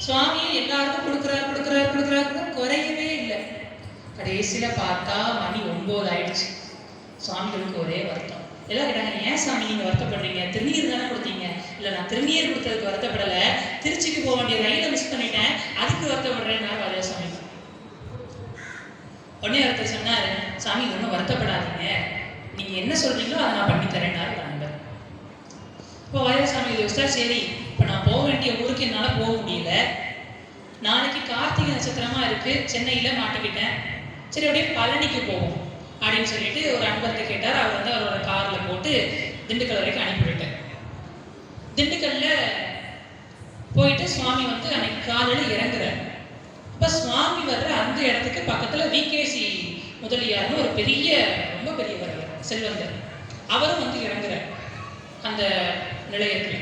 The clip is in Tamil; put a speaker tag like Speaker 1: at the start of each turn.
Speaker 1: சுவாமியை எல்லாருக்கும் கொடுக்குறாரு, குறையவே இல்லை. கடைசியில பார்த்தா மணி 9 ஆயிடுச்சு. சுவாமிகளுக்கு ஒரே வருத்தம். எல்லாம் கேட்டாங்க, ஏன் சாமி நீங்க வருத்தப்படுறீங்க? திருநீர் தானே கொடுத்தீங்க. இல்லை, நான் திருநீர் கொடுத்ததுக்கு வருத்தப்படலை, திருச்சிக்கு போக வேண்டிய ரயிலை மிஸ் பண்ணிட்டேன், அதுக்கு வருத்தப்படுறேன்னாரு வாரியாசாமி. உடனே ஒருத்தர் சொன்னாரு, சாமி ஒன்றும் வருத்தப்படாதீங்க, நீங்க என்ன சொல்றீங்களோ அதை நான் பண்ணி தரேன்னாரு நண்பர். இப்போ வாரியாசாமி யோசிச்சா, சரி இப்போ நான் போக வேண்டிய ஊருக்கு என்னால் போக முடியல, நாளைக்கு கார்த்திகை நட்சத்திரமா இருக்கு, சென்னையில மாட்டிக்கிட்டேன், சரி அப்படியே பழனிக்கு போவோம் அப்படின்னு சொல்லிட்டு ஒரு அன்பர்கிட்ட கேட்டார். அவர் வந்து அவரோட கார்ல போட்டு திண்டுக்கல் வரைக்கும் அனுப்பிவிட்டார். திண்டுக்கல்ல போயிட்டு சுவாமி வந்து அன்னைக்கு காலையில் இறங்குறார். அப்ப சுவாமி வர்ற அந்த இடத்துக்கு பக்கத்துல விகேசி முதலியார்னு ஒரு பெரிய, ரொம்ப பெரியவர், செல்வந்தர், அவரும் வந்து இறங்குறார் அந்த நிலையத்துல.